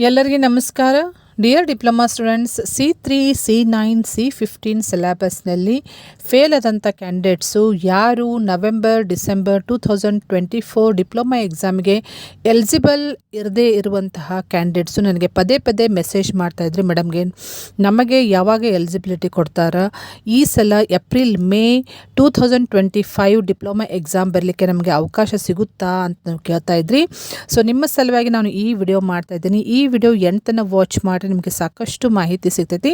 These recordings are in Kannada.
ಎಲ್ಲರಿಗೆ ನಮಸ್ಕಾರ. Dear diploma students, C3, C9, C15 ಸಿಲೆಬಸ್ನಲ್ಲಿ ಫೇಲ್ ಆದಂಥ ಕ್ಯಾಂಡಿಡೇಟ್ಸು ಯಾರು ನವೆಂಬರ್ ಡಿಸೆಂಬರ್ 2024 ಡಿಪ್ಲೊಮಾ ಎಕ್ಸಾಮ್ಗೆ ಎಲಿಜಿಬಲ್ ಇರದೇ ಇರುವಂತಹ ಕ್ಯಾಂಡಿಡೇಟ್ಸು ನನಗೆ ಪದೇ ಪದೇ ಮೆಸೇಜ್ ಮಾಡ್ತಾಯಿದ್ರಿ, ಮೇಡಮ್ಗೆ ನಮಗೆ ಯಾವಾಗ ಎಲಿಜಿಬಿಲಿಟಿ ಕೊಡ್ತಾರಾ, ಈ ಸಲ ಏಪ್ರಿಲ್ ಮೇ 2025 ಡಿಪ್ಲೊಮಾ ಎಕ್ಸಾಮ್ ಬರಲಿಕ್ಕೆ ನಮಗೆ ಅವಕಾಶ ಸಿಗುತ್ತಾ ಅಂತ ಕೇಳ್ತಾ ಇದ್ರಿ. ಸೊ ನಿಮ್ಮ ಸಲುವಾಗಿ ನಾನು ಈ ವಿಡಿಯೋ ಮಾಡ್ತಾ ಇದ್ದೀನಿ. ಈ ವಿಡಿಯೋ ಎಂಟನ್ನು ವಾಚ್ ಮಾಡಿ ನಿಮಗೆ ಸಾಕಷ್ಟು ಮಾಹಿತಿ ಸಿಗ್ತೈತಿ.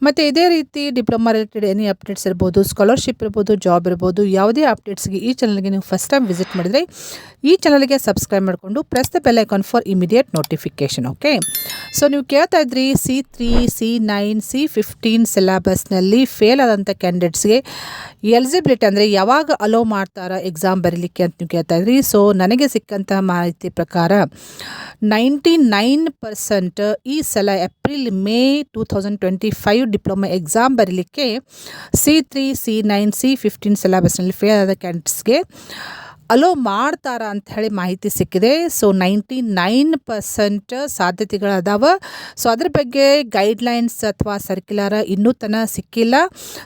ಮತ್ತು ಇದೇ ರೀತಿ ಡಿಪ್ಲೊಮಾ ರಿಲೇಟೆಡ್ ಎನಿ ಅಪ್ಡೇಟ್ಸ್ ಇರ್ಬೋದು, ಸ್ಕಾಲರ್ಶಿಪ್ ಇರ್ಬೋದು, ಜಾಬ್ ಇರ್ಬೋದು, ಯಾವುದೇ ಅಪ್ಡೇಟ್ಸ್ಗೆ ಈ ಚಾನಲ್ಗೆ ನೀವು ಫಸ್ಟ್ ಟೈಮ್ ವಿಸಿಟ್ ಮಾಡಿದರೆ ಈ ಚಾನಲ್ಗೆ ಸಬ್ಸ್ಕ್ರೈಬ್ ಮಾಡಿಕೊಂಡು press the bell icon for immediate notification. Okay, so ನೀವು ಕೇಳ್ತಾ ಇದ್ರಿ C3, C9, C15 ಸಿಲೆಬಸ್ನಲ್ಲಿ ಫೇಲ್ ಆದಂಥ ಕ್ಯಾಂಡಿಡೇಟ್ಸ್ಗೆ ಎಲಿಜಿಬಿಲಿಟಿ ಅಂದರೆ ಯಾವಾಗ ಅಲೋ ಮಾಡ್ತಾರಾ ಎಕ್ಸಾಮ್ ಬರೀಲಿಕ್ಕೆ ಅಂತ ನೀವು ಕೇಳ್ತಾ ಇದ್ರಿ. ಸೊ ನನಗೆ ಸಿಕ್ಕಂಥ ಮಾಹಿತಿ ಪ್ರಕಾರ 99% ಈ ಸಲ ಏಪ್ರಿಲ್ ಮೇ 2025 ಡಿಪ್ಲೊಮಾ ಎಕ್ಸಾಮ್ ಬರೀಲಿಕ್ಕೆ C3, C9, C15 ಸಿಲೆಬಸ್ನಲ್ಲಿ ಫೇಲ್ ಆದ ಕ್ಯಾಂಡಿಡೇಟ್ಸ್ಗೆ ಅಲೋ ಮಾಡ್ತಾರಾ ಅಂತ ಹೇಳಿ ಮಾಹಿತಿ ಸಿಕ್ಕಿದೆ. ಸೊ 99% ಸಾಧ್ಯತೆಗಳದಾವ. ಸೊ ಅದ್ರ ಬಗ್ಗೆ ಗೈಡ್ಲೈನ್ಸ್ ಅಥವಾ ಸರ್ಕ್ಯುಲರ್ ಇನ್ನೂ ತನಕ ಸಿಕ್ಕಿಲ್ಲ.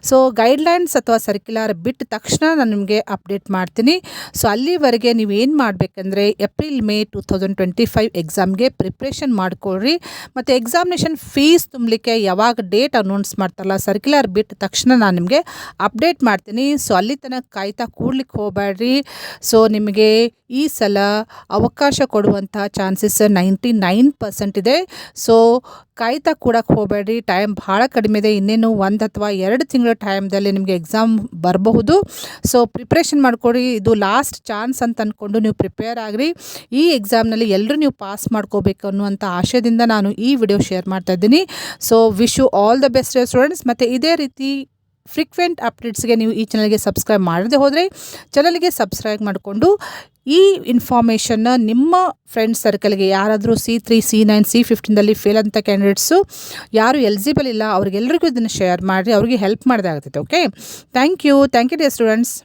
ಸೊ ಗೈಡ್ಲೈನ್ಸ್ ಅಥವಾ ಸರ್ಕ್ಯುಲರ್ ಬಿಟ್ಟ ತಕ್ಷಣ ನಾನು ನಿಮಗೆ ಅಪ್ಡೇಟ್ ಮಾಡ್ತೀನಿ. ಸೊ ಅಲ್ಲಿವರೆಗೆ ನೀವು ಏನು ಮಾಡಬೇಕಂದ್ರೆ ಏಪ್ರಿಲ್ ಮೇ 2025 ಎಕ್ಸಾಮ್ಗೆ ಪ್ರಿಪ್ರೇಷನ್ ಮಾಡಿಕೊಳ್ಳ್ರಿ. ಮತ್ತು ಎಕ್ಸಾಮಿನೇಷನ್ ಫೀಸ್ ತುಂಬಲಿಕ್ಕೆ ಯಾವಾಗ ಡೇಟ್ ಅನೌನ್ಸ್ ಮಾಡ್ತಾರಲ್ಲ, ಸರ್ಕ್ಯುಲರ್ ಬಿಟ್ಟ ತಕ್ಷಣ ನಾನು ನಿಮಗೆ ಅಪ್ಡೇಟ್ ಮಾಡ್ತೀನಿ. ಸೊ ಅಲ್ಲಿ ತನಕ ಕಾಯ್ತಾ ಕೂಡ್ಲಿಕ್ಕೆ ಹೋಗಬೇಡ್ರಿ. ಸೊ ನಿಮಗೆ ಈ ಸಲ ಅವಕಾಶ ಕೊಡುವಂಥ ಚಾನ್ಸಸ್ 99% ಇದೆ. ಸೊ ಕಾಯ್ತಾ ಕೂಡಕ್ಕೆ ಹೋಗಬೇಡ್ರಿ. ಟೈಮ್ ಭಾಳ ಕಡಿಮೆ ಇದೆ. ಇನ್ನೇನು 1 ಅಥವಾ 2 ತಿಂಗಳ ಟೈಮ್ದಲ್ಲಿ ನಿಮಗೆ ಎಕ್ಸಾಮ್ ಬರಬಹುದು. ಸೊ ಪ್ರಿಪ್ರೇಷನ್ ಮಾಡ್ಕೊಡಿ. ಇದು ಲಾಸ್ಟ್ ಚಾನ್ಸ್ ಅಂತ ಅಂದ್ಕೊಂಡು ನೀವು ಪ್ರಿಪೇರ್ ಆಗಿರಿ. ಈ ಎಕ್ಸಾಮ್ನಲ್ಲಿ ಎಲ್ಲರೂ ನೀವು ಪಾಸ್ ಮಾಡ್ಕೋಬೇಕು ಅನ್ನುವಂಥ ಆಶಯದಿಂದ ನಾನು ಈ ವಿಡಿಯೋ ಶೇರ್ ಮಾಡ್ತಾ ಇದ್ದೀನಿ. So wish you all the best students. ಮತ್ತು ಇದೇ ರೀತಿ ಫ್ರೀಕ್ವೆಂಟ್ ಅಪ್ಡೇಟ್ಸ್ಗೆ ನೀವು ಈ ಚಾನಲ್ಗೆ ಸಬ್ಸ್ಕ್ರೈಬ್ ಮಾಡದೆ ಹೋದರೆ ಚಾನಲ್ಗೆ ಸಬ್ಸ್ಕ್ರೈಬ್ ಮಾಡಿಕೊಂಡು ಈ ಇನ್ಫಾರ್ಮೇಷನ್ನ ನಿಮ್ಮ ಫ್ರೆಂಡ್ಸ್ ಸರ್ಕಲ್ಗೆ ಯಾರಾದರೂ C3, C9, C15ದಲ್ಲಿ ಫೇಲ್ ಅಂತ ಕ್ಯಾಂಡಿಡೇಟ್ಸು ಯಾರು ಎಲಿಜಿಬಲ್ ಇಲ್ಲ ಅವ್ರಿಗೆಲ್ಲರಿಗೂ ಇದನ್ನು ಶೇರ್ ಮಾಡಿರಿ. ಅವ್ರಿಗೆ ಹೆಲ್ಪ್ ಮಾಡಿದಾಗ್ತೈತೆ. Okay, thank you dear students.